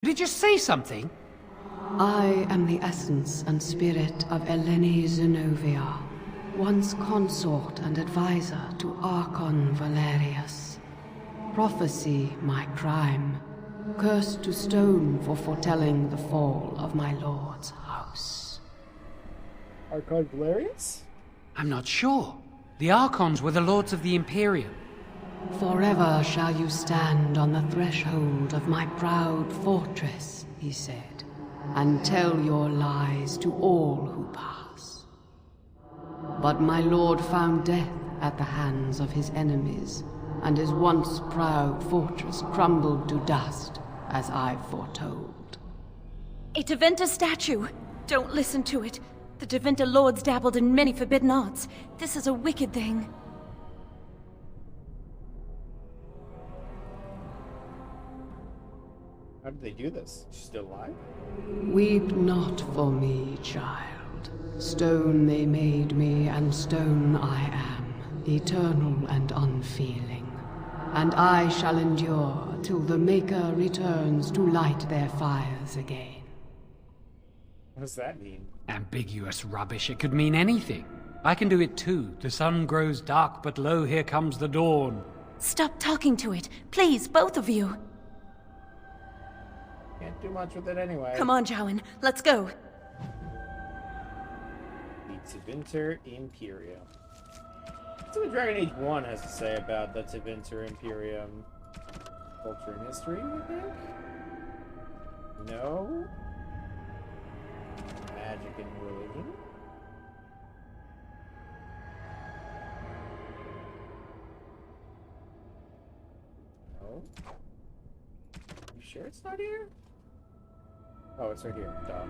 Did he just say something? I am the essence and spirit of Eleni Zenobia, once consort and advisor to Archon Valerius. Prophecy my crime, cursed to stone for foretelling the fall of my lord's house. Archon Valerius? I'm not sure. The Archons were the lords of the Imperium. Forever shall you stand on the threshold of my proud fortress, he said, and tell your lies to all who pass. But my lord found death at the hands of his enemies, and his once proud fortress crumbled to dust, as I foretold. A Tevinter statue! Don't listen to it. The Tevinter lords dabbled in many forbidden arts. This is a wicked thing. How did they do this? She's still alive? Weep not for me, child. Stone they made me, and stone I am, eternal and unfeeling. And I shall endure till the Maker returns to light their fires again. What does that mean? Ambiguous rubbish, it could mean anything. I can do it too. The sun grows dark, but lo, here comes the dawn. Stop talking to it. Please, both of you. Can't do much with it anyway. Come on, Jowan. Let's go. The Tevinter Imperium. What's what Dragon Age 1 has to say about the Tevinter Imperium? Culture and history, I think? No? Magic and religion? No? You sure it's not here? Oh, it's right here. Duh.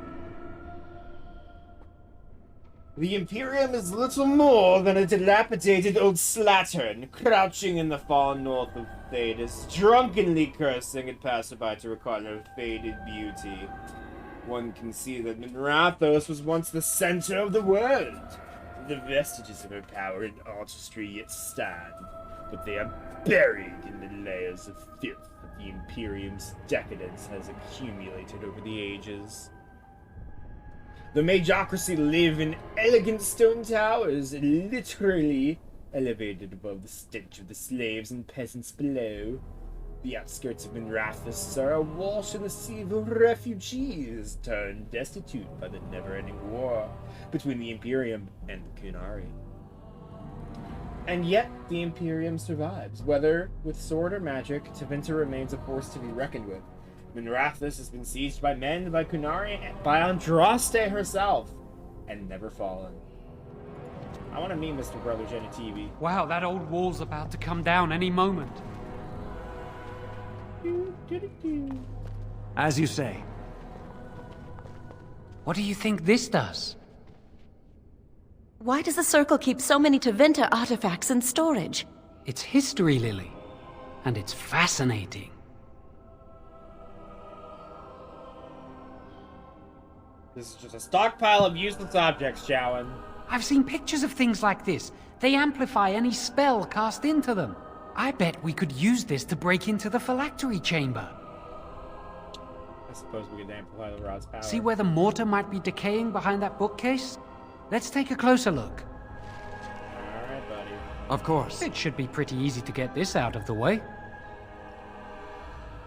The Imperium is little more than a dilapidated old slattern, crouching in the far north of Thedas, drunkenly cursing at passerby to recall her faded beauty. One can see that Minrathos was once the center of the world. The vestiges of her power and artistry yet stand, but they are buried in the layers of filth that the Imperium's decadence has accumulated over the ages. The Magocracy live in elegant stone towers, literally elevated above the stench of the slaves and peasants below. The outskirts of Minrathous are awash in the sea of refugees, turned destitute by the never-ending war between the Imperium and the Kunari. And yet, the Imperium survives. Whether with sword or magic, Tevinter remains a force to be reckoned with. Minrathous has been sieged by men, by Kunari, and by Andraste herself, and never fallen. I want to meet Mr. Brother Genitivi. Wow, that old wall's about to come down any moment. As you say. What do you think this does? Why does the Circle keep so many Tevinter artifacts in storage? It's history, Lily. And it's fascinating. This is just a stockpile of useless objects, Jowan. I've seen pictures of things like this. They amplify any spell cast into them. I bet we could use this to break into the phylactery chamber. I suppose we could amplify the rod's power. See where the mortar might be decaying behind that bookcase? Let's take a closer look. Alright, buddy. Of course. It should be pretty easy to get this out of the way.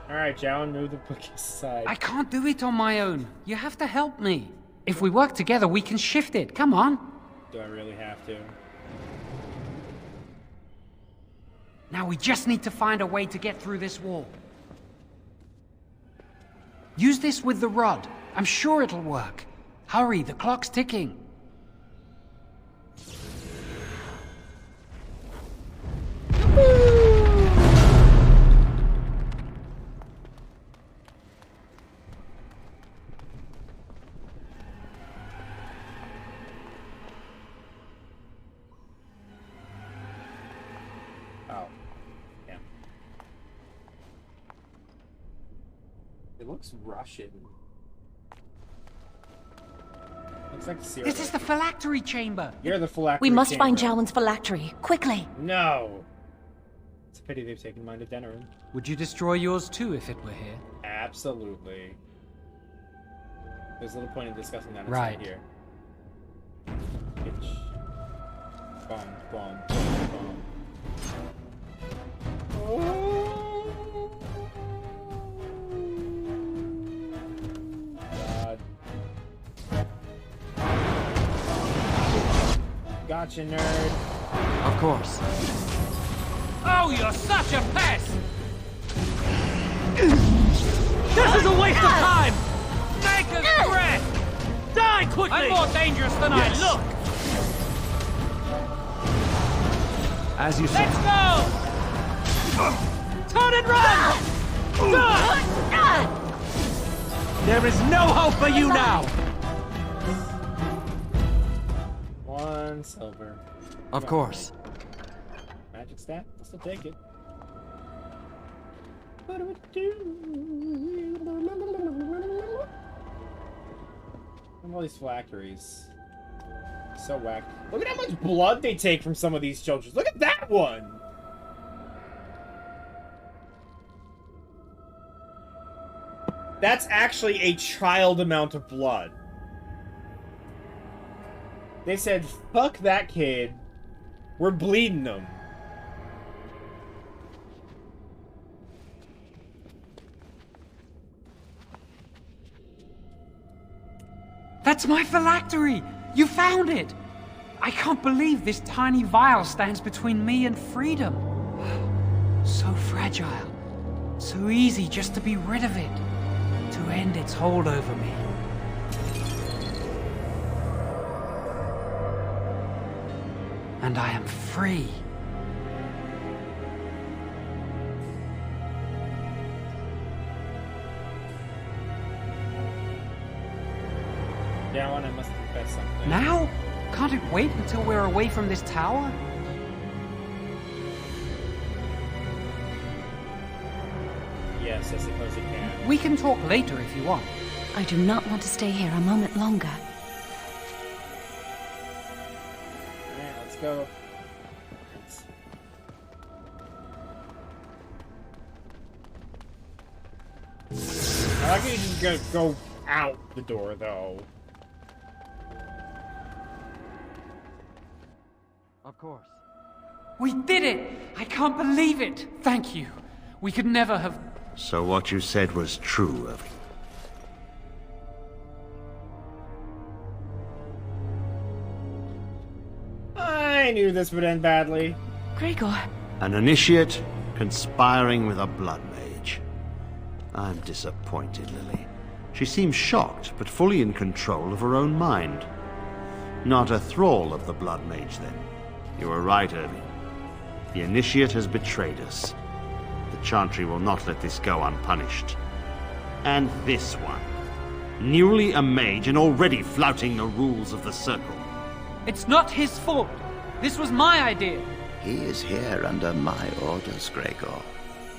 Alright, Jowan, move the bookcase aside. I can't do it on my own. You have to help me. If we work together, we can shift it. Come on. Do I really have to? Now we just need to find a way to get through this wall. Use this with the rod. I'm sure it'll work. Hurry, the clock's ticking. Oh. Yeah. It looks Russian. Looks like Syria. This is the phylactery chamber. You're the phylactery We must chamber. find Jowan's phylactery. Quickly! No! It's a pity they've taken mine to Denerin. Would you destroy yours too if it were here? Absolutely. There's a little point in discussing that Right. here. Itch. Bomb, bomb, bomb, bomb. Oh. God. Gotcha, nerd. Of course. Oh, you're such a pest! This is a waste of time! Make us breath! Die quickly! I'm more dangerous than Yes. I look! As you say. Let's go! Turn and run! There is no hope for you now! One silver. Of course. Magic staff? I'll still take it. What do we do? All these phylacteries. So whack. Look at how much blood they take from some of these children. Look at that one! That's actually a child amount of blood. They said, fuck that kid. We're bleeding them. That's my phylactery! You found it! I can't believe this tiny vial stands between me and freedom. So fragile. So easy just to be rid of it. To end its hold over me. And I am free. Now I must confess something. Now? Can't it wait until we're away from this tower? Yes, I suppose it can. We can talk later if you want. I do not want to stay here a moment longer. Alright, let's go. I like how you just go out the door, though. Of course. We did it! I can't believe it! Thank you. We could never have... So what you said was true, Irving. I knew this would end badly. Gregor, An initiate conspiring with a blood mage. I'm disappointed, Lily. She seems shocked, but fully in control of her own mind. Not a thrall of the blood mage, then. You were right, Irving. The initiate has betrayed us. The Chantry will not let this go unpunished. And this one. Newly a mage and already flouting the rules of the Circle. It's not his fault. This was my idea. He is here under my orders, Gregor.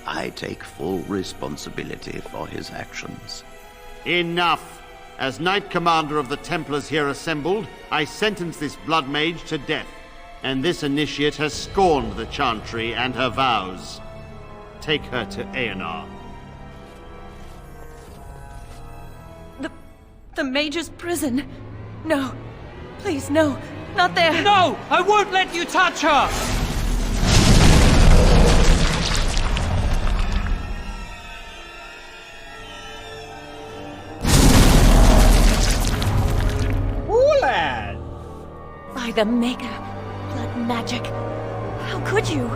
I take full responsibility for his actions. Enough! As Knight Commander of the Templars here assembled, I sentence this blood mage to death. And this initiate has scorned the Chantry and her vows. Take her to Aenar. the mage's prison. No. Please, no. Not there. No! I won't let you touch her! Ooh, lad! By the Maker. Blood magic. How could you?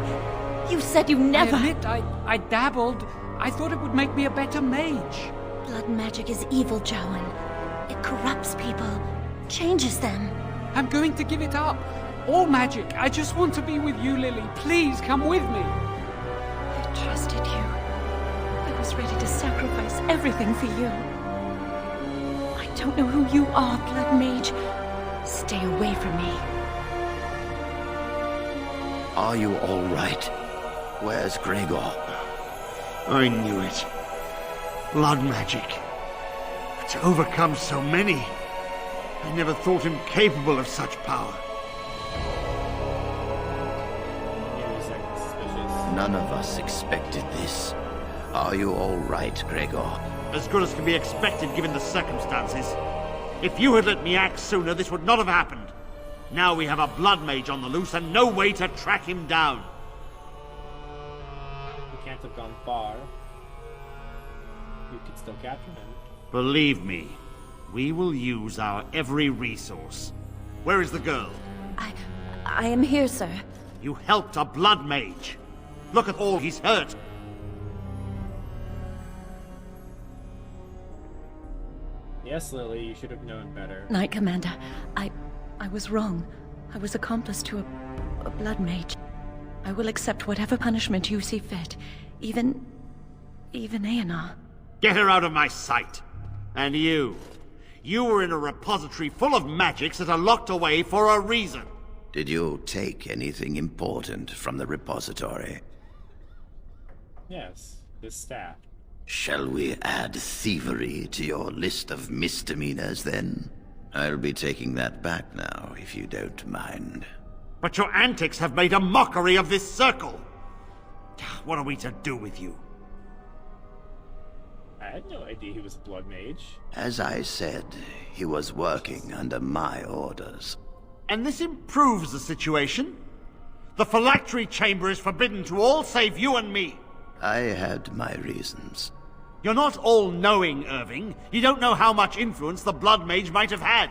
You said you never... I admit, I dabbled. I thought it would make me a better mage. Blood magic is evil, Jowan. It corrupts people. Changes them. I'm going to give it up. All magic. I just want to be with you, Lily. Please come with me. I trusted you. I was ready to sacrifice everything for you. I don't know who you are, Blood Mage. Stay away from me. Are you all right? Where's Gregor? I knew it. Blood magic. To overcome so many. I never thought him capable of such power. None of us expected this. Are you all right, Gregor? As good as can be expected given the circumstances. If you had let me act sooner, this would not have happened. Now we have a blood mage on the loose and no way to track him down. You can't have gone far. You could still capture him. Believe me, we will use our every resource. Where is the girl? I am here, sir. You helped a blood mage. Look at all he's hurt. Yes, Lily, you should have known better. Knight Commander, I was wrong. I was accomplice to a blood mage. I will accept whatever punishment you see fit. Even Aenar. Get her out of my sight. And you were in a repository full of magics that are locked away for a reason. Did you take anything important from the repository? Yes, this staff. Shall we add thievery to your list of misdemeanors, then? I'll be taking that back now, if you don't mind. But your antics have made a mockery of this circle. What are we to do with you? I had no idea he was a blood mage. As I said, he was working under my orders. And this improves the situation. The phylactery chamber is forbidden to all save you and me. I had my reasons. You're not all-knowing, Irving. You don't know how much influence the blood mage might have had.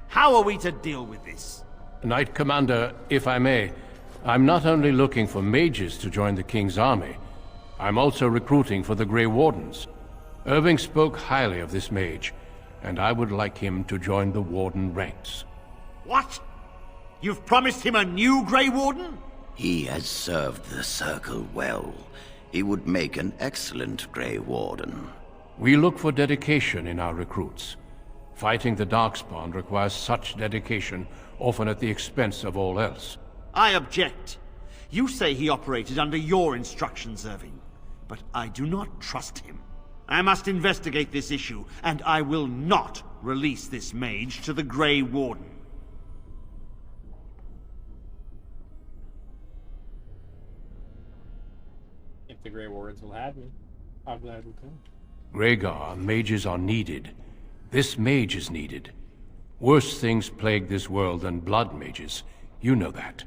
How are we to deal with this? Knight Commander, if I may, I'm not only looking for mages to join the King's army, I'm also recruiting for the Grey Wardens. Irving spoke highly of this mage, and I would like him to join the Warden ranks. What? You've promised him a new Grey Warden? He has served the Circle well. He would make an excellent Grey Warden. We look for dedication in our recruits. Fighting the Darkspawn requires such dedication, often at the expense of all else. I object. You say he operated under your instructions, Irving, but I do not trust him. I must investigate this issue, and I will not release this mage to the Grey Warden. If the Grey Wardens will have me, I'll gladly come. Rhaegar, mages are needed. This mage is needed. Worse things plague this world than blood mages. You know that.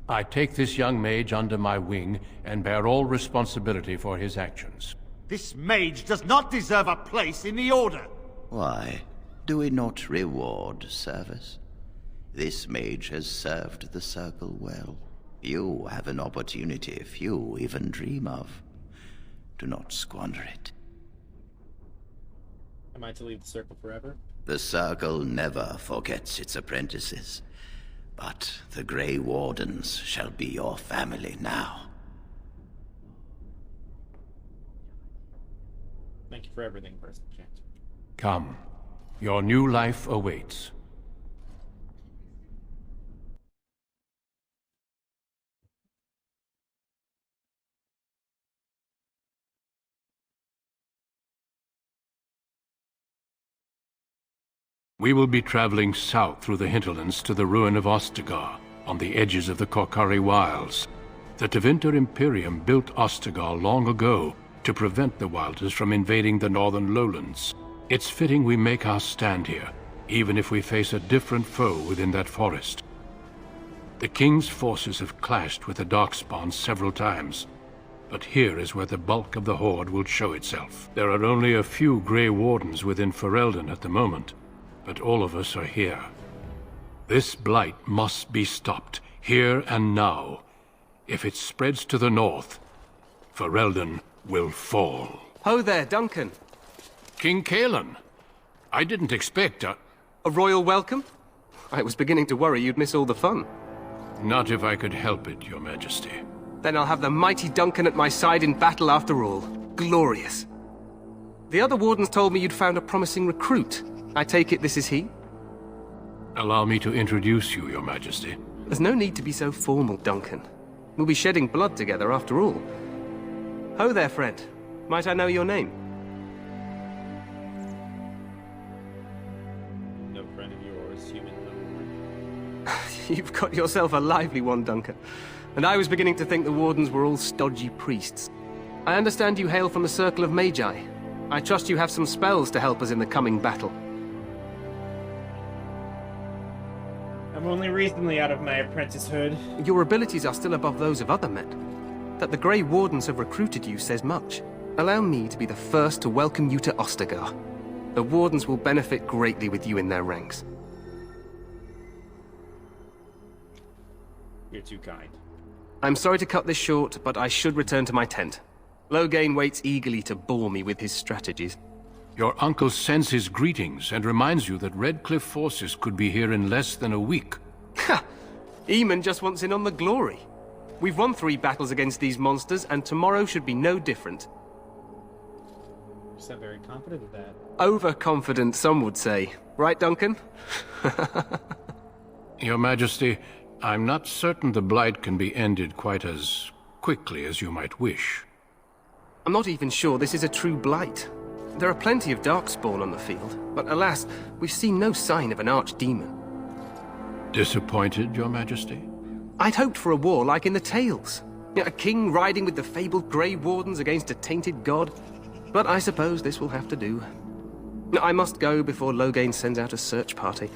I take this young mage under my wing and bear all responsibility for his actions. This mage does not deserve a place in the Order. Why? Do we not reward service? This mage has served the Circle well. You have an opportunity few even dream of. Do not squander it. Am I to leave the Circle forever? The Circle never forgets its apprentices. But the Grey Wardens shall be your family now. Thank you for everything, Person Chant. Come. Your new life awaits. We will be traveling south through the hinterlands to the ruin of Ostagar, on the edges of the Korcari Wilds. The Tevinter Imperium built Ostagar long ago to prevent the Wilders from invading the northern lowlands. It's fitting we make our stand here, even if we face a different foe within that forest. The King's forces have clashed with the Darkspawn several times, but here is where the bulk of the Horde will show itself. There are only a few Grey Wardens within Ferelden at the moment, but all of us are here. This blight must be stopped, here and now. If it spreads to the north, Ferelden will fall. Ho there, Duncan. King Kaelan, I didn't expect A royal welcome? I was beginning to worry you'd miss all the fun. Not if I could help it, Your Majesty. Then I'll have the mighty Duncan at my side in battle after all. Glorious. The other wardens told me you'd found a promising recruit. I take it this is he? Allow me to introduce you, Your Majesty. There's no need to be so formal, Duncan. We'll be shedding blood together after all. Ho there, friend. Might I know your name? No friend of yours, human no. You've got yourself a lively one, Duncan. And I was beginning to think the wardens were all stodgy priests. I understand you hail from the Circle of Magi. I trust you have some spells to help us in the coming battle. I'm only recently out of my apprenticehood. Your abilities are still above those of other men. That the Grey Wardens have recruited you says much. Allow me to be the first to welcome you to Ostagar. The Wardens will benefit greatly with you in their ranks. You're too kind. I'm sorry to cut this short, but I should return to my tent. Loghain waits eagerly to bore me with his strategies. Your uncle sends his greetings and reminds you that Redcliffe forces could be here in less than a week. Ha! Eamon just wants in on the glory. We've won 3 battles against these monsters, and tomorrow should be no different. You sound very confident of that. Overconfident, some would say. Right, Duncan? Your Majesty, I'm not certain the Blight can be ended quite as quickly as you might wish. I'm not even sure this is a true blight. There are plenty of Darkspawn on the field, but alas, we've seen no sign of an archdemon. Disappointed, Your Majesty? I'd hoped for a war like in the tales. A king riding with the fabled Grey Wardens against a tainted god. But I suppose this will have to do. I must go before Loghain sends out a search party.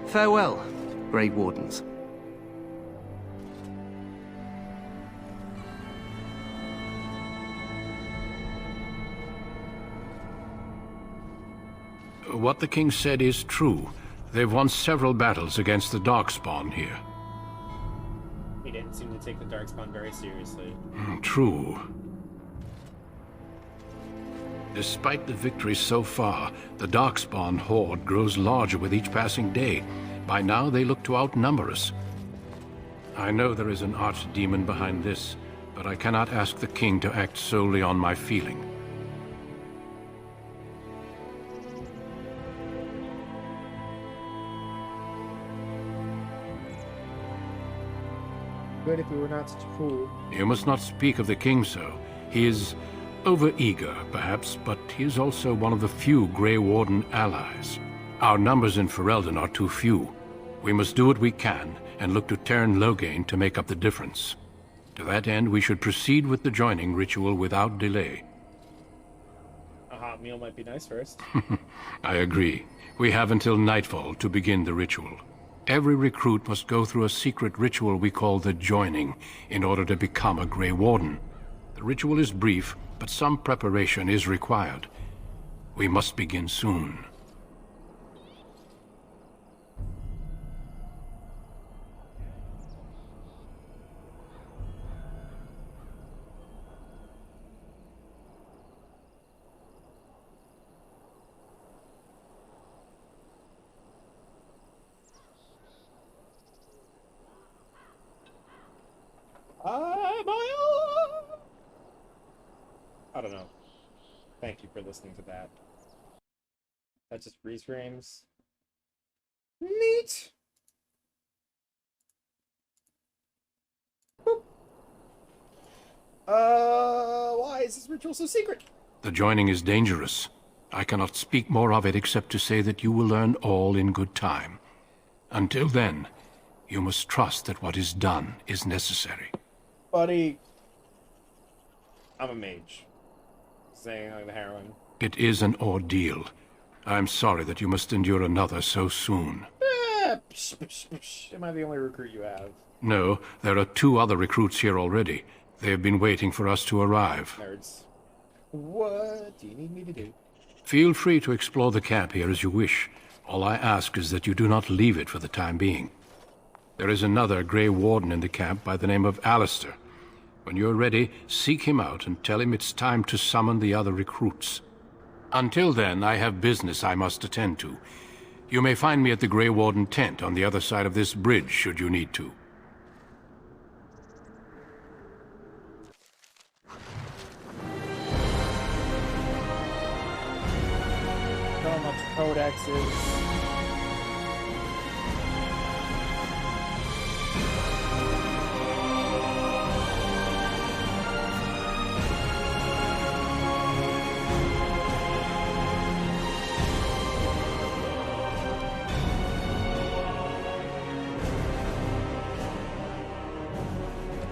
Farewell, Grey Wardens. What the king said is true. They've won several battles against the Darkspawn here. He didn't seem to take the Darkspawn very seriously. True. Despite the victories so far, the Darkspawn horde grows larger with each passing day. By now, they look to outnumber us. I know there is an archdemon behind this, but I cannot ask the king to act solely on my feeling. Good if we were not such a fool. You must not speak of the king so. He is over-eager, perhaps, but he is also one of the few Grey Warden allies. Our numbers in Ferelden are too few. We must do what we can, and look to Teyrn Loghain to make up the difference. To that end, we should proceed with the joining ritual without delay. A hot meal might be nice first. I agree. We have until nightfall to begin the ritual. Every recruit must go through a secret ritual we call the joining in order to become a Grey Warden. The ritual is brief, but some preparation is required. We must begin soon. I don't know. Thank you for listening to that. That just freeze frames. Neat! Boop. Why is this ritual so secret? The joining is dangerous. I cannot speak more of it except to say that you will learn all in good time. Until then, you must trust that what is done is necessary. Buddy, I'm a mage. Saying like the heroine. It is an ordeal. I'm sorry that you must endure another so soon. Psh, psh, psh. Am I the only recruit you have? No, there are 2 other recruits here already. They have been waiting for us to arrive. Nerds. What do you need me to do? Feel free to explore the camp here as you wish. All I ask is that you do not leave it for the time being. There is another Grey Warden in the camp by the name of Alistair. When you're ready, seek him out and tell him it's time to summon the other recruits. Until then, I have business I must attend to. You may find me at the Grey Warden tent on the other side of this bridge, should you need to. So much codexes.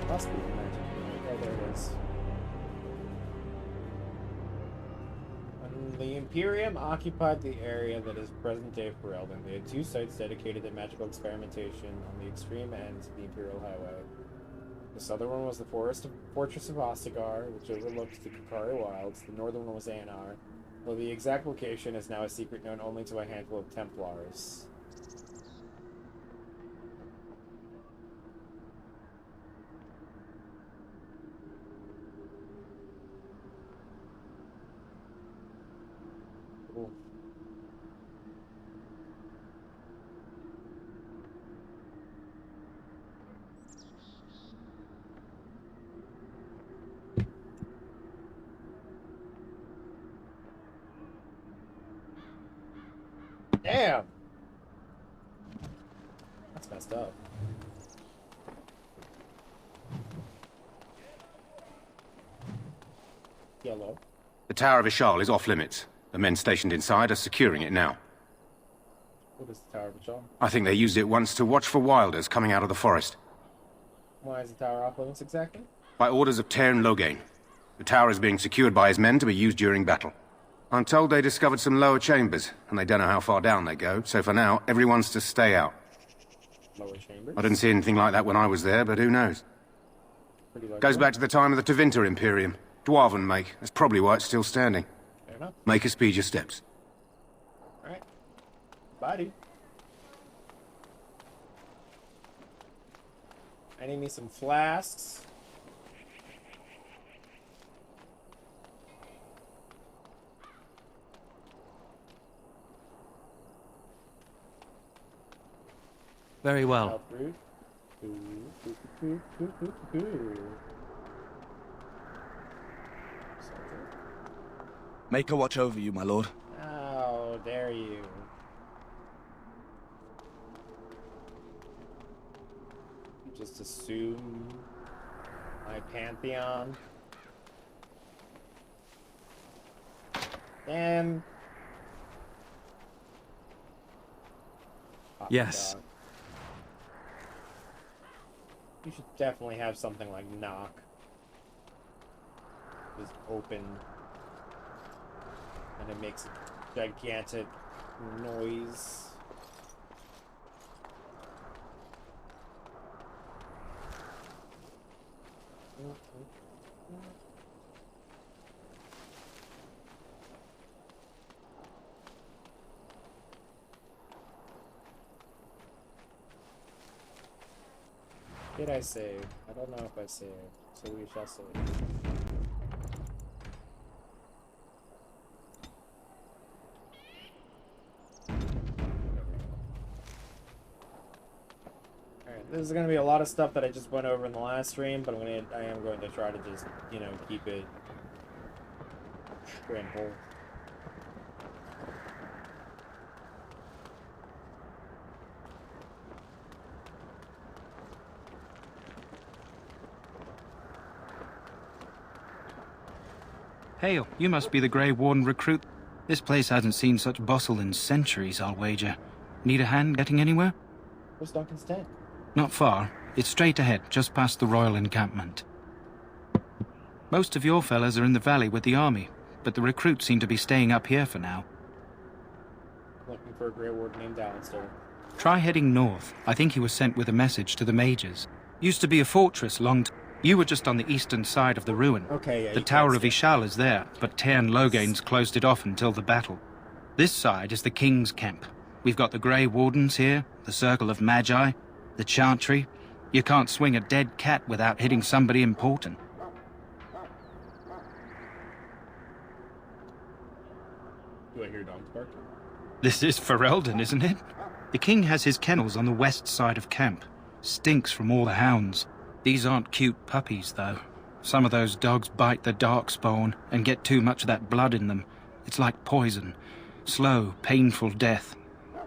Must be magic. Oh, there it is. Imperium occupied the area that is present-day Ferelden. They had 2 sites dedicated to magical experimentation on the extreme ends of the Imperial Highway. The southern one was the Fortress of Ostagar, which overlooks the Kokari Wilds. The northern one was Anar, though the exact location is now a secret known only to a handful of Templars. Cool. Damn! That's messed up. Yellow. The Tower of Ishal is off limits. The men stationed inside are securing it now. What is the Tower of Ishal? I think they used it once to watch for wilders coming out of the forest. Why is the tower off limits exactly? By orders of Tairn Loghain. The tower is being secured by his men to be used during battle. I'm told they discovered some lower chambers, and they don't know how far down they go, so for now, everyone's to stay out. Lower chambers? I didn't see anything like that when I was there, but who knows? Goes back to the time of the Tevinter Imperium. Dwarven make. That's probably why it's still standing. Fair enough. Make us speed your steps. Alright. Bye, dude. I need me some flasks. Very well. Fruit. Make a watch over you, my lord. How dare you? You just assume my pantheon. Damn. Yes. Dog. You should definitely have something like knock. Just open. And it makes a gigantic noise. Did I save? I don't know if I saved, so we shall save. Alright, this is gonna be a lot of stuff that I just went over in the last stream, but I am going to try to just, you know, keep it simple. Hail, you must be the Grey Warden recruit. This place hasn't seen such bustle in centuries, I'll wager. Need a hand getting anywhere? Where's Duncan's tent? Not far. It's straight ahead, just past the royal encampment. Most of your fellas are in the valley with the army, but the recruits seem to be staying up here for now. Looking for a Grey Warden named Alistair. Try heading north. I think he was sent with a message to the mages. Used to be a fortress You were just on the eastern side of the ruin. Okay, yeah, the Tower of Ishal is there, but Tairn Loghain's closed it off until the battle. This side is the King's camp. We've got the Grey Wardens here, the Circle of Magi, the Chantry. You can't swing a dead cat without hitting somebody important. Do I hear dogs bark? This is Ferelden, isn't it? The King has his kennels on the west side of camp. Stinks from all the hounds. These aren't cute puppies, though. Some of those dogs bite the darkspawn and get too much of that blood in them. It's like poison. Slow, painful death.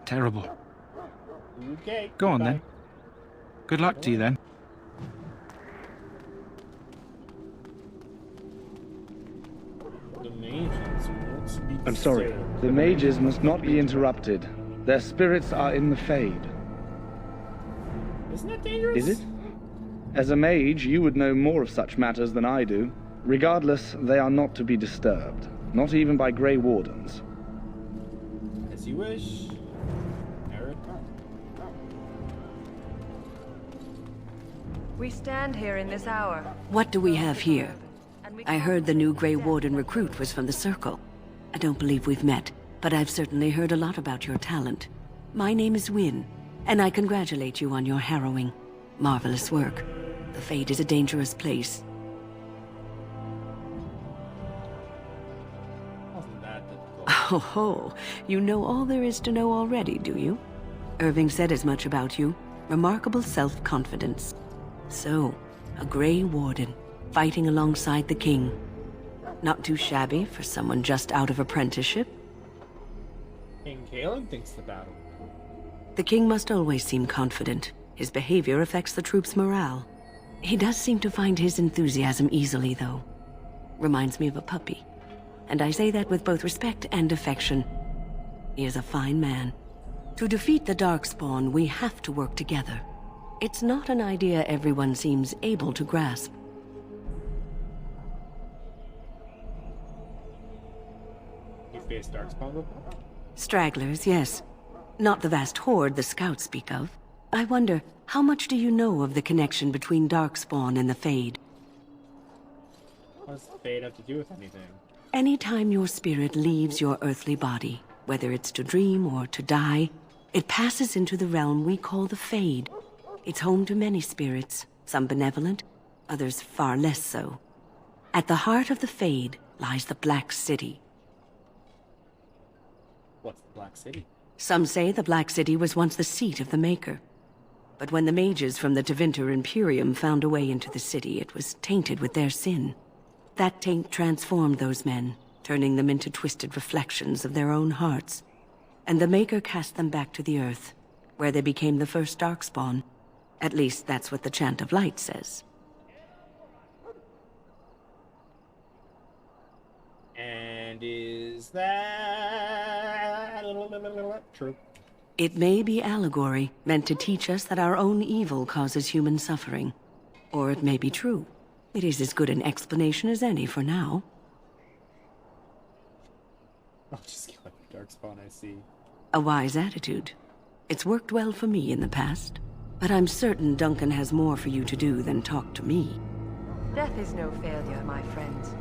Terrible. Okay. Go on, bye. then. Good luck to you, then. The mages won't be I'm sorry. disturbed. The mages must not be interrupted. Their spirits are in the Fade. Isn't that dangerous? Is it? As a mage, you would know more of such matters than I do. Regardless, they are not to be disturbed. Not even by Grey Wardens. As you wish. Eric. We stand here in this hour. What do we have here? I heard the new Grey Warden recruit was from the Circle. I don't believe we've met, but I've certainly heard a lot about your talent. My name is Wynne, and I congratulate you on your harrowing, marvelous work. The Fade is a dangerous place. Wasn't that difficult? Oh ho, you know all there is to know already, do you? Irving said as much about you. Remarkable self-confidence. So, a Grey Warden, fighting alongside the King. Not too shabby for someone just out of apprenticeship. King Kalen thinks the battle. The King must always seem confident. His behavior affects the troops' morale. He does seem to find his enthusiasm easily, though. Reminds me of a puppy. And I say that with both respect and affection. He is a fine man. To defeat the Darkspawn, we have to work together. It's not an idea everyone seems able to grasp. You faced Darkspawn before? Stragglers, yes. Not the vast horde the scouts speak of. I wonder, how much do you know of the connection between Darkspawn and the Fade? What does the Fade have to do with anything? Anytime your spirit leaves your earthly body, whether it's to dream or to die, it passes into the realm we call the Fade. It's home to many spirits, some benevolent, others far less so. At the heart of the Fade lies the Black City. What's the Black City? Some say the Black City was once the seat of the Maker. But when the mages from the Tevinter Imperium found a way into the city, it was tainted with their sin. That taint transformed those men, turning them into twisted reflections of their own hearts. And the Maker cast them back to the Earth, where they became the first Darkspawn. At least that's what the Chant of Light says. And is that true? It may be allegory, meant to teach us that our own evil causes human suffering. Or it may be true. It is as good an explanation as any for now. I'll just kill a Darkspawn, I see. A wise attitude. It's worked well for me in the past. But I'm certain Duncan has more for you to do than talk to me. Death is no failure, my friends.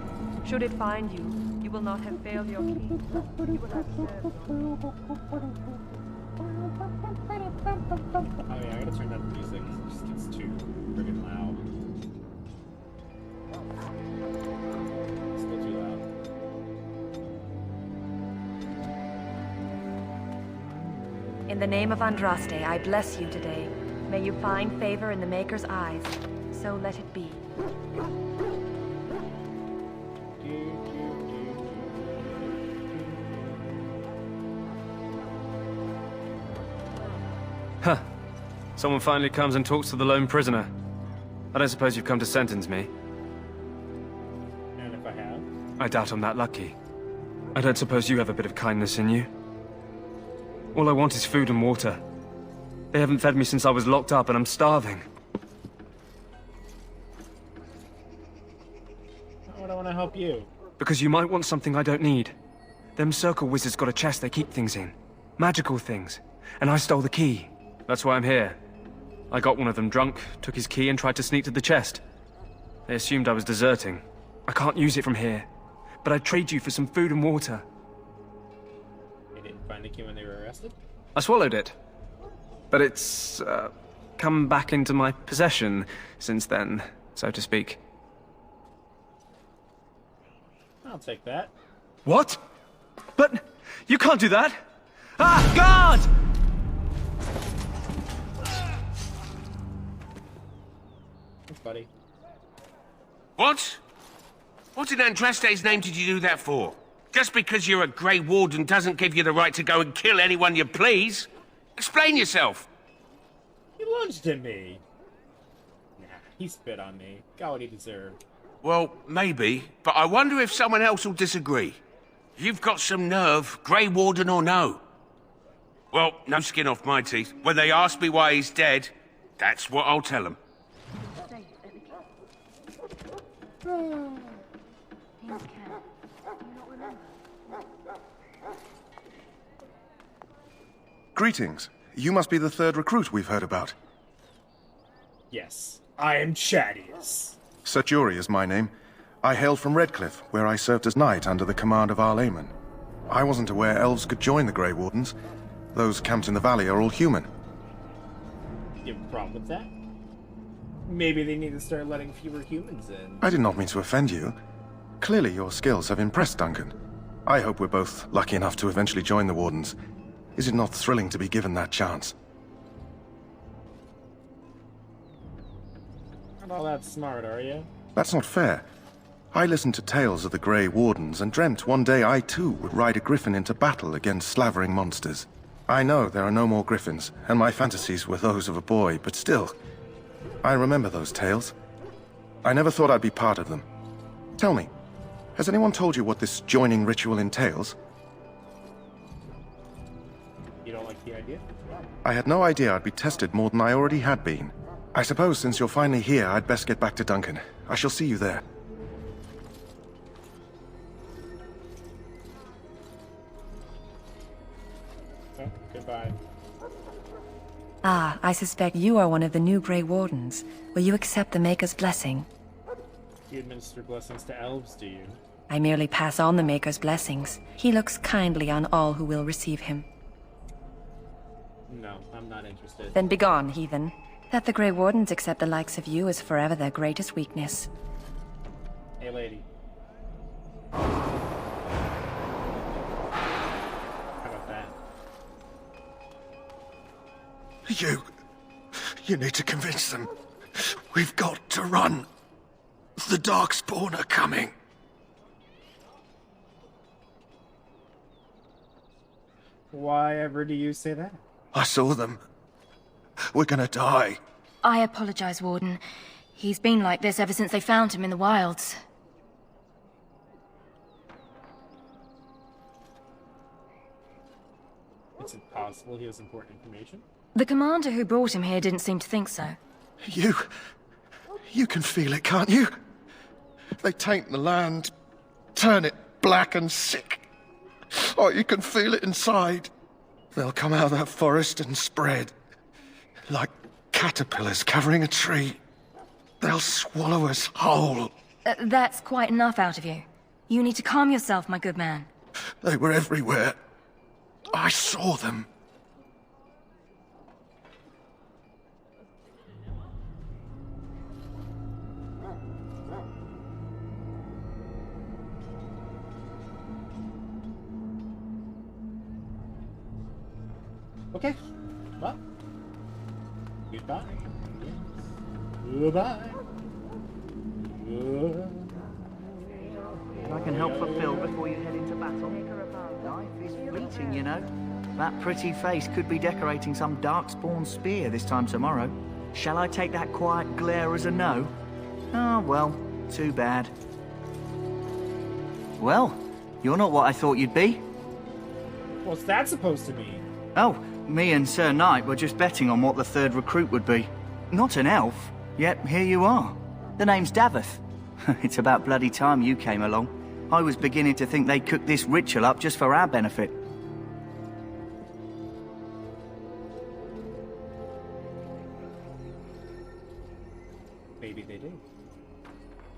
Should it find you, you will not have failed your king. You will have served your... Oh yeah, I gotta turn down the music because it just gets too friggin' loud. Still too loud. In the name of Andraste, I bless you today. May you find favor in the Maker's eyes. So let it be. Huh. Someone finally comes and talks to the lone prisoner. I don't suppose you've come to sentence me. And if I have? I doubt I'm that lucky. I don't suppose you have a bit of kindness in you. All I want is food and water. They haven't fed me since I was locked up and I'm starving. Why would I want to help you? Because you might want something I don't need. Them Circle wizards got a chest they keep things in. Magical things. And I stole the key. That's why I'm here. I got one of them drunk, took his key and tried to sneak to the chest. They assumed I was deserting. I can't use it from here. But I'd trade you for some food and water. They didn't find the key when they were arrested? I swallowed it. But it's, come back into my possession since then, so to speak. I'll take that. What? But you can't do that! Ah, God! Thanks, buddy. What? What in Andraste's name did you do that for? Just because you're a Grey Warden doesn't give you the right to go and kill anyone you please. Explain yourself. He lunged at me. Nah, he spit on me. Got what he deserved. Well, maybe, but I wonder if someone else will disagree. You've got some nerve, Grey Warden or no. Well, no skin off my teeth. When they ask me why he's dead, that's what I'll tell them. Greetings. You must be the third recruit we've heard about. Yes, I am Chadius. Serturi is my name. I hail from Redcliffe, where I served as knight under the command of Arlayman. I wasn't aware elves could join the Grey Wardens. Those camped in the valley are all human. You have a problem with that? Maybe they need to start letting fewer humans in. I did not mean to offend you. Clearly your skills have impressed Duncan. I hope we're both lucky enough to eventually join the Wardens. Is it not thrilling to be given that chance? Not all that smart, are you? That's not fair. I listened to tales of the Grey Wardens and dreamt one day I too would ride a griffin into battle against slavering monsters. I know there are no more griffins, and my fantasies were those of a boy, but still, I remember those tales. I never thought I'd be part of them. Tell me, has anyone told you what this joining ritual entails? You don't like the idea? I had no idea I'd be tested more than I already had been. I suppose since you're finally here, I'd best get back to Duncan. I shall see you there. Oh, goodbye. Ah, I suspect you are one of the new Grey Wardens. Will you accept the Maker's blessing? You administer blessings to elves, do you? I merely pass on the Maker's blessings. He looks kindly on all who will receive him. No, I'm not interested. Then begone, heathen. That the Grey Wardens accept the likes of you is forever their greatest weakness. Hey, lady. How about that? You need to convince them. We've got to run. The Darkspawn are coming. Why ever do you say that? I saw them. We're gonna die. I apologize, Warden. He's been like this ever since they found him in the wilds. Is it possible he has important information? The commander who brought him here didn't seem to think so. You can feel it, can't you? They taint the land, turn it black and sick. Oh, you can feel it inside. They'll come out of that forest and spread. Like caterpillars covering a tree. They'll swallow us whole. That's quite enough out of you. You need to calm yourself, my good man. They were everywhere. I saw them. Okay. Well. Goodbye. Goodbye. I can help fulfill before you head into battle. Life is fleeting, you know. That pretty face could be decorating some darkspawn spear this time tomorrow. Shall I take that quiet glare as a no? Oh, well, too bad. Well, you're not what I thought you'd be. What's that supposed to mean? Oh, me and Sir Knight were just betting on what the third recruit would be. Not an elf, yet here you are. The name's Daveth. It's about bloody time you came along. I was beginning to think they cooked this ritual up just for our benefit. Maybe they do.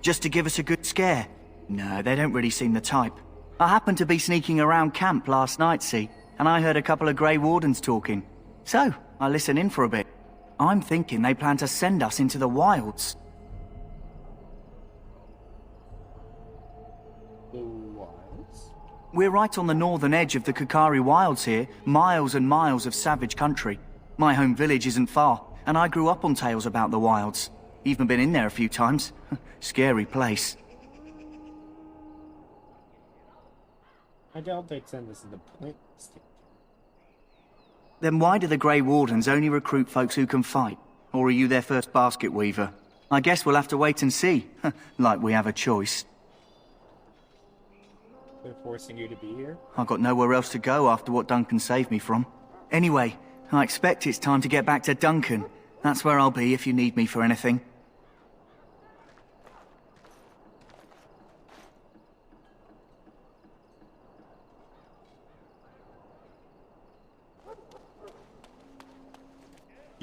Just to give us a good scare? No, they don't really seem the type. I happened to be sneaking around camp last night, see, and I heard a couple of Grey Wardens talking. So, I listened in for a bit. I'm thinking they plan to send us into the wilds. The wilds? We're right on the northern edge of the Kokari Wilds here, miles and miles of savage country. My home village isn't far, and I grew up on tales about the wilds. Even been in there a few times. Scary place. I doubt they'd send us into pointless. Then why do the Grey Wardens only recruit folks who can fight? Or are you their first basket weaver? I guess we'll have to wait and see. Like we have a choice. They're forcing you to be here? I've got nowhere else to go after what Duncan saved me from. Anyway, I expect it's time to get back to Duncan. That's where I'll be if you need me for anything.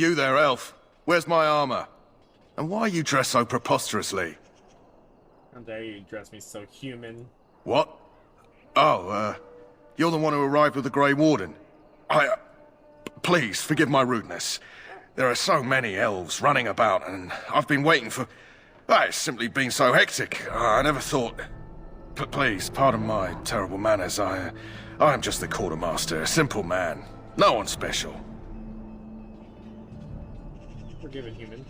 You there, elf. Where's my armor? And why are you dressed so preposterously? How dare you dress me so human? What? Oh, you're the one who arrived with the Grey Warden. Please, forgive my rudeness. There are so many elves running about, and I've been waiting for... It's simply been so hectic. I never thought... Please, pardon my terrible manners. I'm just the quartermaster, a simple man. No one special. Forgiven, human.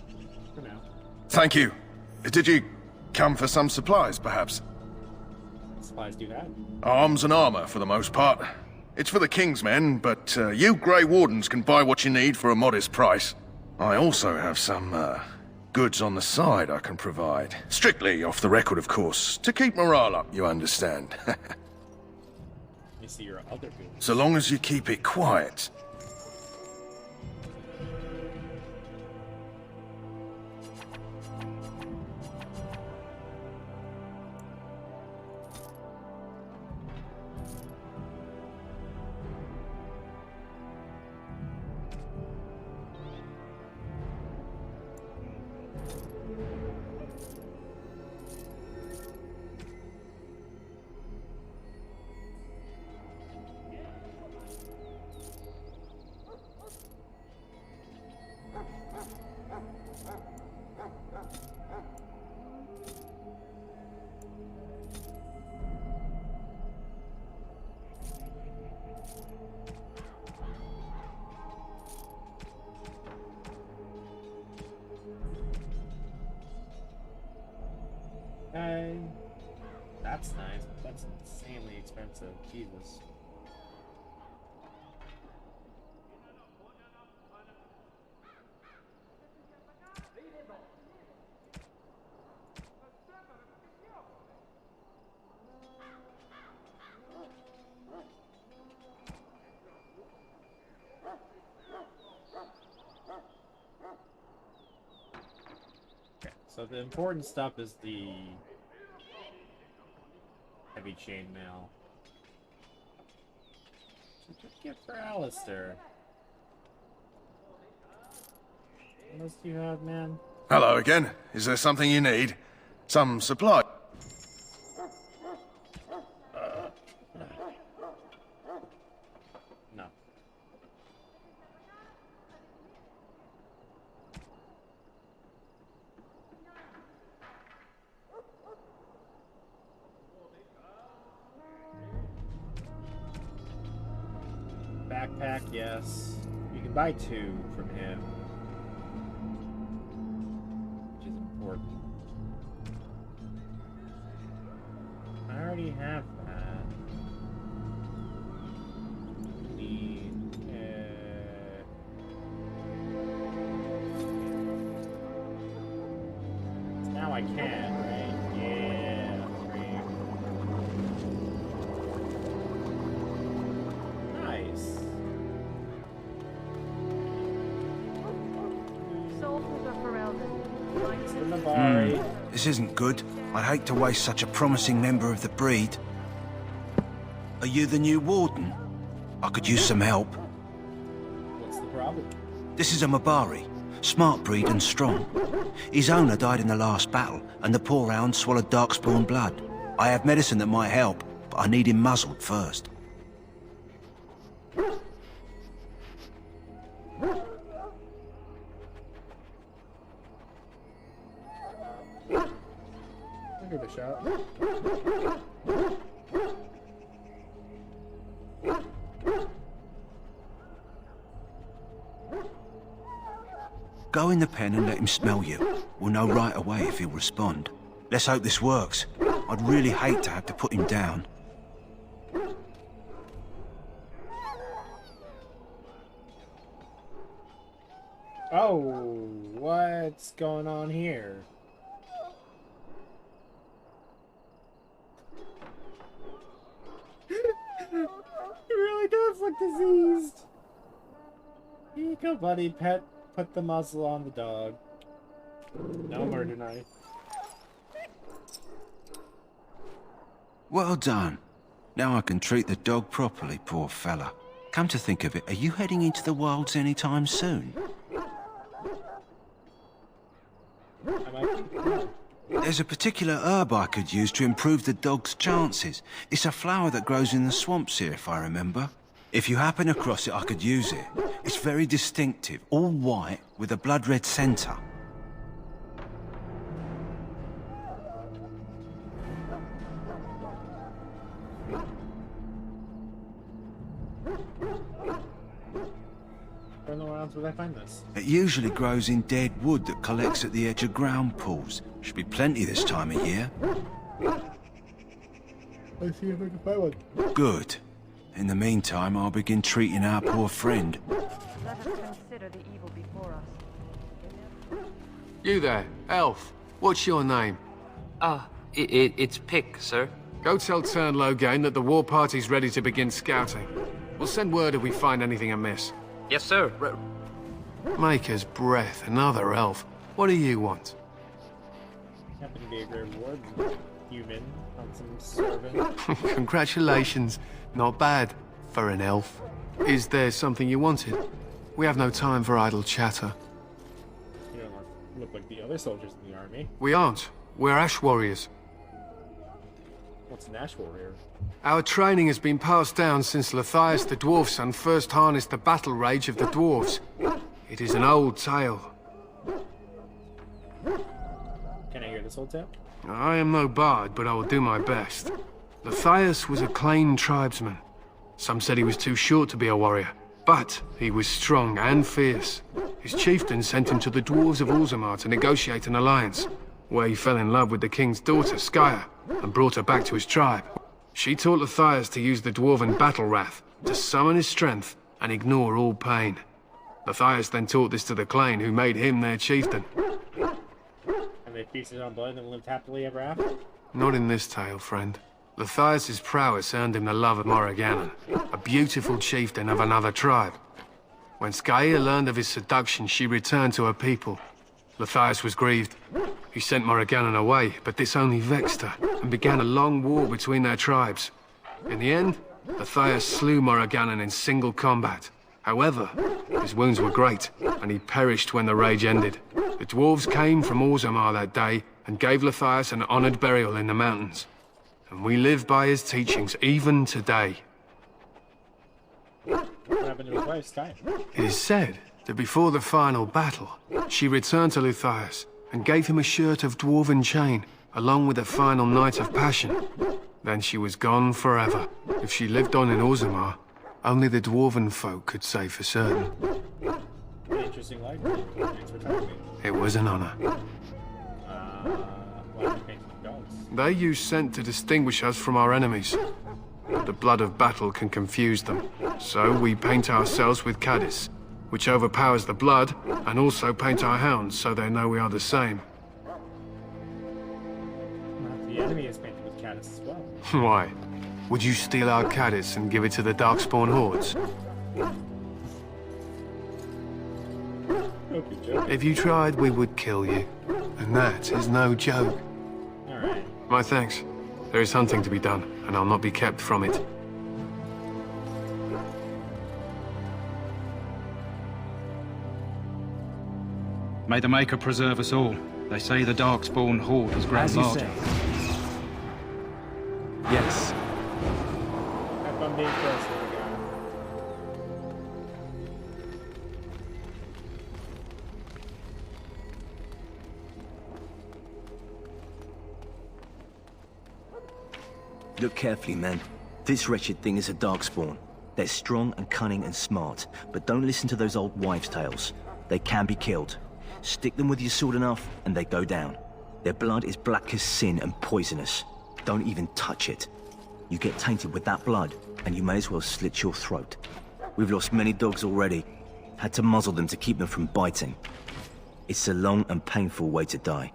For now. Thank you. Did you come for some supplies, perhaps? What supplies do you have? Arms and armor, for the most part. It's for the King's men, but you Grey Wardens can buy what you need for a modest price. I also have some, goods on the side I can provide. Strictly off the record, of course. To keep morale up, you understand. Let me see your other goods. So long as you keep it quiet. That's nice, but that's insanely expensive. Jesus. Okay, so the important stuff is the heavy chainmail. What get for Alistair? What else do you have, man? Hello again. Is there something you need? Some supply? No. Backpack, yes. You can buy 2 from him. Which is important. I already have that. Need, now I can, right? Yeah, great. Nice. This isn't good. I'd hate to waste such a promising member of the breed. Are you the new warden? I could use some help. What's the problem? This is a Mabari. Smart breed and strong. His owner died in the last battle, and the poor hound swallowed darkspawn blood. I have medicine that might help, but I need him muzzled first. I'll give it a shot. Go in the pen and let him smell you. We'll know right away if he'll respond. Let's hope this works. I'd really hate to have to put him down. Oh, what's going on here? He really does look diseased. Here you go, buddy. Put the muzzle on the dog. No murder knife. Well done. Now I can treat the dog properly, poor fella. Come to think of it, are you heading into the wilds anytime soon? There's a particular herb I could use to improve the dog's chances. It's a flower that grows in the swamps here, if I remember. If you happen across it, I could use it. It's very distinctive, all white, with a blood-red centre. Where in the wilds would I find this? It usually grows in dead wood that collects at the edge of ground pools. Should be plenty this time of year. Let's see if I can find one. Good. In the meantime, I'll begin treating our poor friend. Let us consider the evil before us. You there, elf. What's your name? It's Pick, sir. Go tell Tern Logain that the war party's ready to begin scouting. We'll send word if we find anything amiss. Yes, sir. Maker's breath, another elf. What do you want? Happen to be a great ward human on some servant. Congratulations. Not bad for an elf. Is there something you wanted? We have no time for idle chatter. You don't look like the other soldiers in the army. We aren't. We're ash warriors. What's an ash warrior? Our training has been passed down since Matthias the dwarf son first harnessed the battle rage of the dwarves. It is an old tale. Can I hear this old tale? I am no bard, but I will do my best. Matthias was a Clane tribesman. Some said he was too short to be a warrior, but he was strong and fierce. His chieftain sent him to the dwarves of Orzammar to negotiate an alliance, where he fell in love with the king's daughter, Skya, and brought her back to his tribe. She taught Matthias to use the dwarven battle wrath to summon his strength and ignore all pain. Matthias then taught this to the Clane, who made him their chieftain. And they feasted on blood and lived happily ever after? Not in this tale, friend. Matthias' prowess earned him the love of Morrigannon, a beautiful chieftain of another tribe. When Skya learned of his seduction, she returned to her people. Matthias was grieved. He sent Morrigannon away, but this only vexed her, and began a long war between their tribes. In the end, Matthias slew Morrigannon in single combat. However, his wounds were great, and he perished when the rage ended. The dwarves came from Orzammar that day, and gave Matthias an honored burial in the mountains. And we live by his teachings even today. What happened to his wife, Skya? It is said that before the final battle, she returned to Matthias and gave him a shirt of dwarven chain, along with a final night of passion. Then she was gone forever. If she lived on in Orzammar, only the dwarven folk could say for certain. Interesting life. Thanks for telling me. It was an honor. Why are you painting dogs? They use scent to distinguish us from our enemies. But the blood of battle can confuse them. So we paint ourselves with caddis, which overpowers the blood, and also paint our hounds so they know we are the same. The enemy is painted with caddis as well. Why? Would you steal our caddis and give it to the Darkspawn hordes? If you tried, we would kill you. And that is no joke. Alright. My thanks. There is hunting to be done, and I'll not be kept from it. May the Maker preserve us all. They say the Darkspawn horde has grown As you larger. say. Yes. Have fun being close, little guy. Look carefully, man. This wretched thing is a Darkspawn. They're strong and cunning and smart, but don't listen to those old wives' tales. They can be killed. Stick them with your sword enough, and they go down. Their blood is black as sin and poisonous. Don't even touch it. You get tainted with that blood, and you may as well slit your throat. We've lost many dogs already. Had to muzzle them to keep them from biting. It's a long and painful way to die.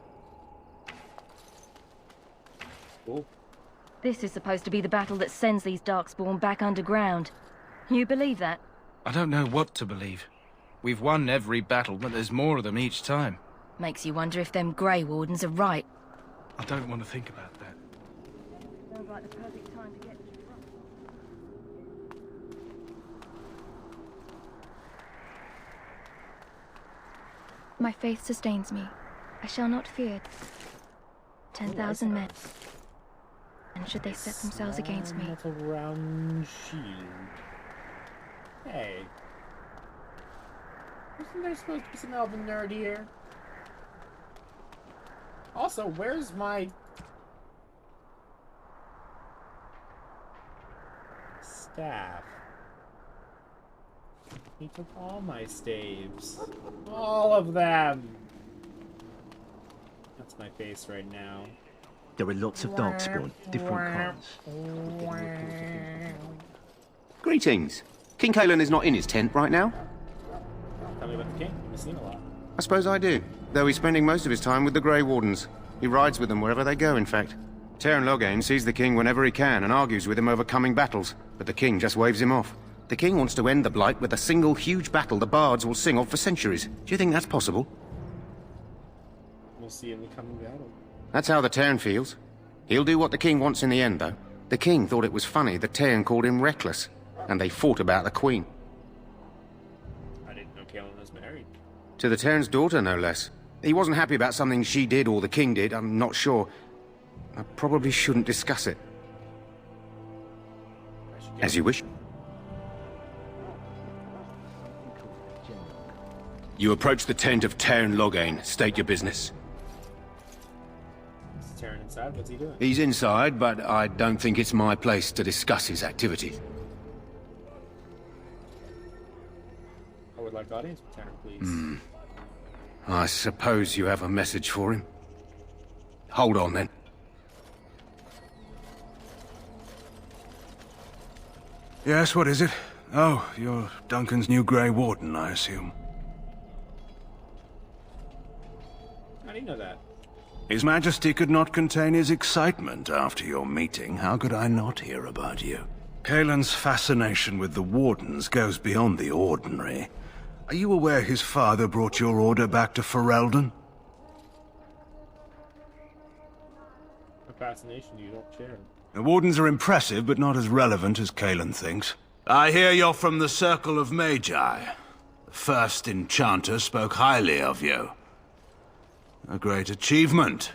Cool. This is supposed to be the battle that sends these Darkspawn back underground. You believe that? I don't know what to believe. We've won every battle, but there's more of them each time. Makes you wonder if them Grey Wardens are right. I don't want to think about that. Sounds like the perfect time to get... My faith sustains me. I shall not fear. 10,000 men. And should they set themselves against me? Metal round shield. Hey. Isn't there supposed to be some elven nerd here? Also, where's my... staff? He took all my staves. All of them! That's my face right now. There are lots of darkspawn, different kinds. Greetings. King Kaelan is not in his tent right now? Tell me about the king. I've seen a lot. I suppose I do, though he's spending most of his time with the Grey Wardens. He rides with them wherever they go, in fact. Teyrn Loghain sees the king whenever he can and argues with him over coming battles, but the king just waves him off. The king wants to end the Blight with a single huge battle the bards will sing of for centuries. Do you think that's possible? We'll see in the coming battle. That's how the Teyrn feels. He'll do what the king wants in the end, though. The king thought it was funny that Teyrn called him reckless, and they fought about the queen. I didn't know Kaelan was married. To the Teyrn's daughter, no less. He wasn't happy about something she did or the king did, I'm not sure. I probably shouldn't discuss it. As you wish. You approach the tent of Teyrn Loghain. State your business. Is Teyrn inside? What's he doing? He's inside, but I don't think it's my place to discuss his activities. I would like audience with Teyrn, please. I suppose you have a message for him. Hold on, then. Yes, what is it? Oh, you're Duncan's new Grey Warden, I assume. How do you know that? His Majesty could not contain his excitement after your meeting. How could I not hear about you? Kaelan's fascination with the Wardens goes beyond the ordinary. Are you aware his father brought your order back to Ferelden? A fascination you don't share. The Wardens are impressive, but not as relevant as Kaelan thinks. I hear you're from the Circle of Magi. The first enchanter spoke highly of you. A great achievement,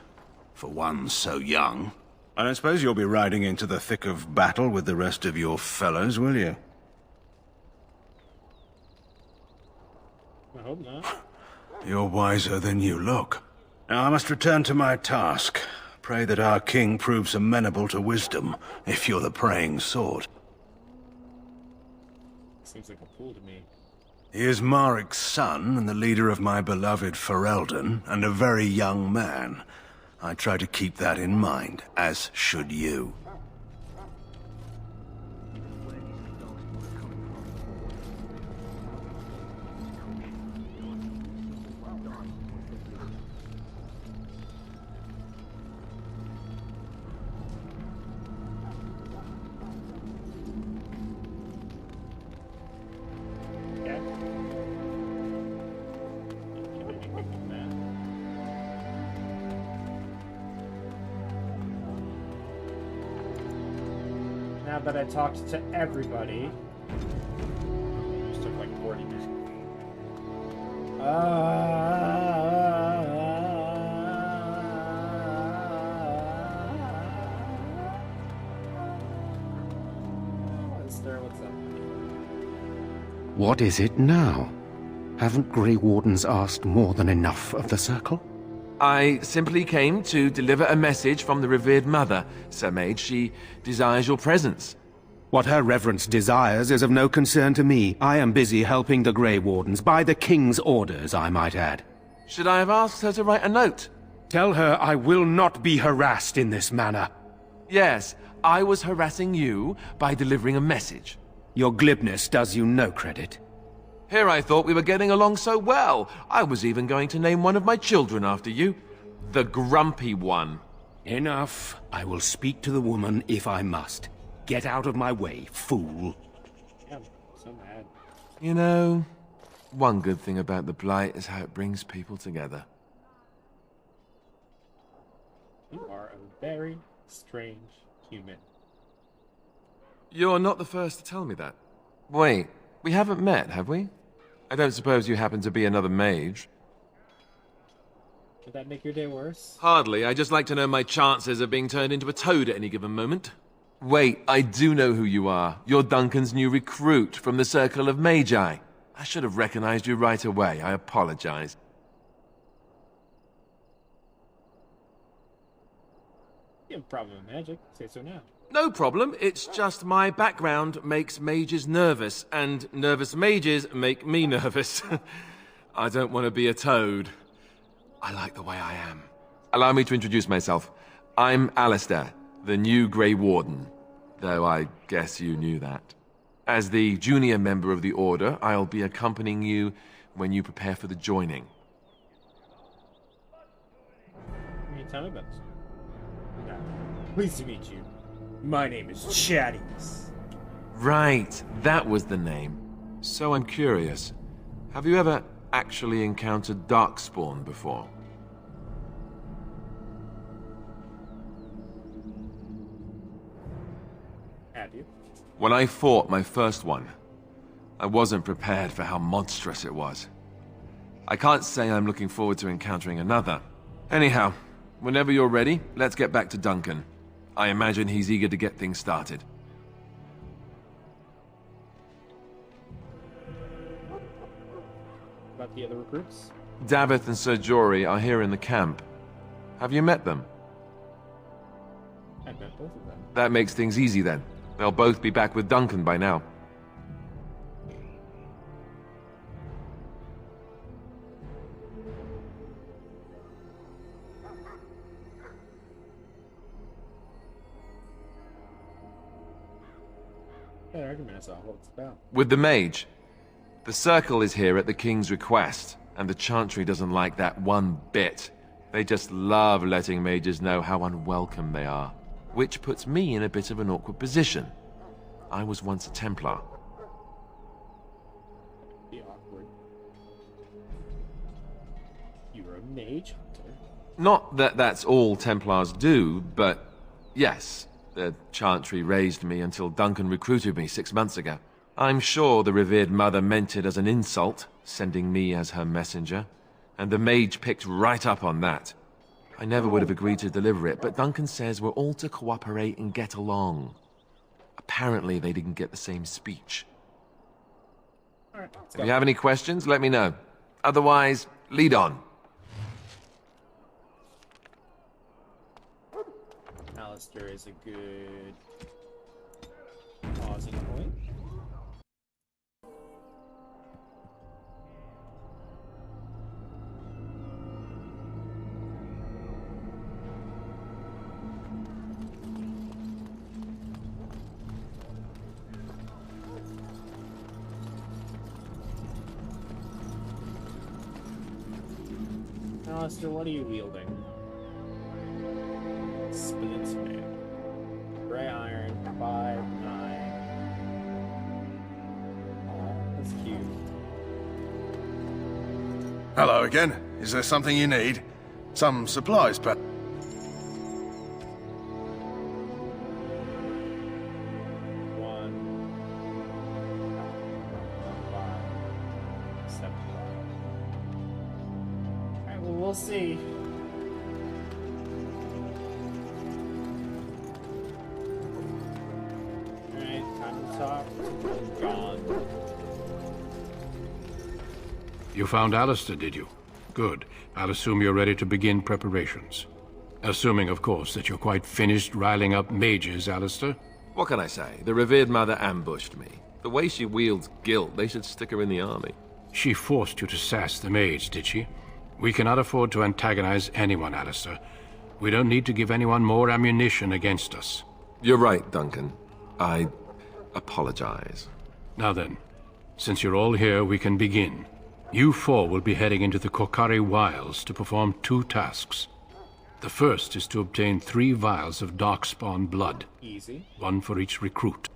for one so young. I don't suppose you'll be riding into the thick of battle with the rest of your fellows, will you? I hope not. You're wiser than you look. Now I must return to my task. Pray that our king proves amenable to wisdom, if you're the praying sort. Seems like a fool to me. He is Marik's son, and the leader of my beloved Ferelden, and a very young man. I try to keep that in mind, as should you. Now that I talked to everybody, just took like 40 minutes. What's up? What is it now? Haven't Grey Wardens asked more than enough of the Circle? I simply came to deliver a message from the revered mother, Sir Mage. She desires your presence. What her reverence desires is of no concern to me. I am busy helping the Grey Wardens, by the King's orders, I might add. Should I have asked her to write a note? Tell her I will not be harassed in this manner. Yes, I was harassing you by delivering a message. Your glibness does you no credit. Here I thought we were getting along so well. I was even going to name one of my children after you. The Grumpy One. Enough. I will speak to the woman if I must. Get out of my way, fool. Yeah, I'm so mad. You know, one good thing about the Blight is how it brings people together. You are a very strange human. You're not the first to tell me that. Wait, we haven't met, have we? I don't suppose you happen to be another mage. Did that make your day worse? Hardly. I just like to know my chances of being turned into a toad at any given moment. Wait, I do know who you are. You're Duncan's new recruit from the Circle of Magi. I should have recognized you right away. I apologize. You have a problem with magic. Say so now. No problem. It's just my background makes mages nervous, and nervous mages make me nervous. I don't want to be a toad. I like the way I am. Allow me to introduce myself. I'm Alistair, the new Grey Warden. Though I guess you knew that. As the junior member of the Order, I'll be accompanying you when you prepare for the joining. Can you tell me about this? No. Pleased to meet you. My name is Chatties. Right, that was the name. So I'm curious. Have you ever actually encountered Darkspawn before? Have you? When I fought my first one, I wasn't prepared for how monstrous it was. I can't say I'm looking forward to encountering another. Anyhow, whenever you're ready, let's get back to Duncan. I imagine he's eager to get things started. About the other recruits? Davith and Sir Jory are here in the camp. Have you met them? I met both of them. That makes things easy then. They'll both be back with Duncan by now. That argument is all what it's about. With the mage. The Circle is here at the King's request, and the Chantry doesn't like that one bit. They just love letting mages know how unwelcome they are. Which puts me in a bit of an awkward position. I was once a Templar. Be awkward. You were a mage hunter. Not that that's all Templars do, but yes. The Chantry raised me until Duncan recruited me 6 months ago. I'm sure the revered mother meant it as an insult, sending me as her messenger, and the mage picked right up on that. I never would have agreed to deliver it, but Duncan says we're all to cooperate and get along. Apparently they didn't get the same speech. Alright, If you have any questions, let me know. Otherwise, lead on. Alistair is a good pausing point. Alistair, what are you wielding? Splitsman. Gray iron, 5, 9. Oh, that's cute. Hello again. Is there something you need? Some supplies, perhaps? We'll see. Alright, time to talk to John. You found Alistair, did you? Good. I'll assume you're ready to begin preparations. Assuming, of course, that you're quite finished riling up mages, Alistair. What can I say? The revered mother ambushed me. The way she wields guilt, they should stick her in the army. She forced you to sass the mage, did she? We cannot afford to antagonize anyone, Alistair. We don't need to give anyone more ammunition against us. You're right, Duncan. I apologize. Now then, since you're all here, we can begin. You four will be heading into the Kokari Wilds to perform 2 tasks. The first is to obtain 3 vials of Darkspawn blood. Easy. 1 for each recruit.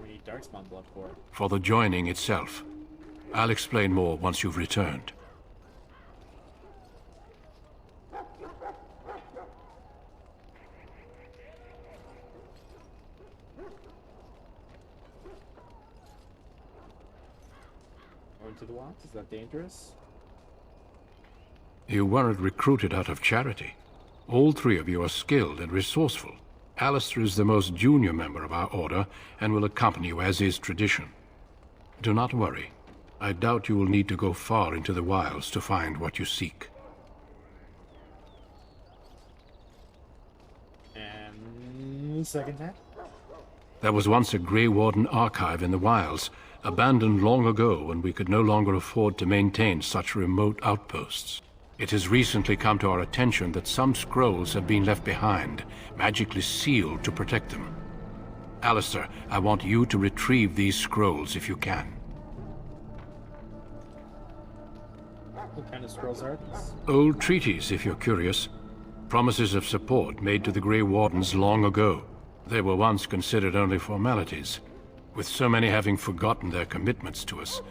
We need Darkspawn blood for it. For the joining itself. I'll explain more once you've returned. into the wild? Is that dangerous? You weren't recruited out of charity. All three of you are skilled and resourceful. Alistair is the most junior member of our order and will accompany you as is tradition. Do not worry. I doubt you will need to go far into the wilds to find what you seek. And second time? There was once a Grey Warden archive in the wilds, abandoned long ago when we could no longer afford to maintain such remote outposts. It has recently come to our attention that some scrolls have been left behind, magically sealed to protect them. Alistair, I want you to retrieve these scrolls if you can. What kind of scrolls are these? Old treaties, if you're curious. Promises of support made to the Grey Wardens long ago. They were once considered only formalities. With so many having forgotten their commitments to us,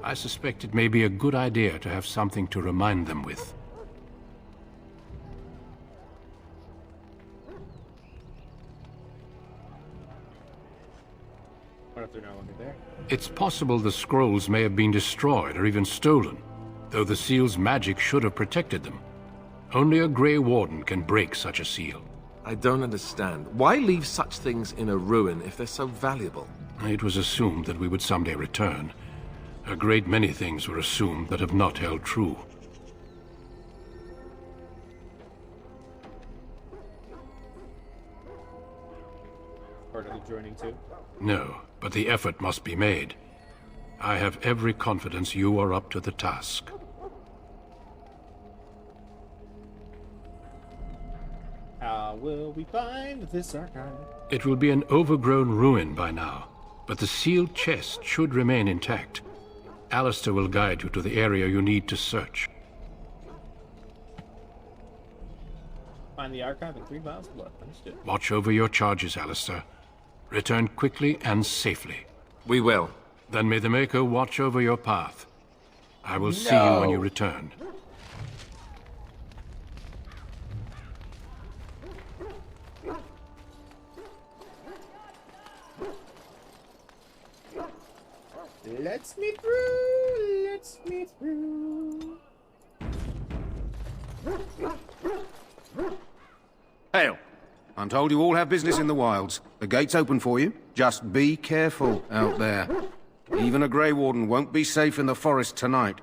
I suspect it may be a good idea to have something to remind them with. What if they're no longer there? It's possible the scrolls may have been destroyed or even stolen, though the seal's magic should have protected them. Only a Grey Warden can break such a seal. I don't understand. Why leave such things in a ruin if they're so valuable? It was assumed that we would someday return. A great many things were assumed that have not held true. Part of the joining too? No, but the effort must be made. I have every confidence you are up to the task. How will we find this archive? It will be an overgrown ruin by now, but the sealed chest should remain intact. Alistair will guide you to the area you need to search. Find the archive in 3 miles of blood. Understood. Watch over your charges, Alistair. Return quickly and safely. We will. Then may the Maker watch over your path. I will see you when you return. Let's me through. Let's me through. Hail. I'm told you all have business in the wilds. The gate's open for you. Just be careful out there. Even a Grey Warden won't be safe in the forest tonight.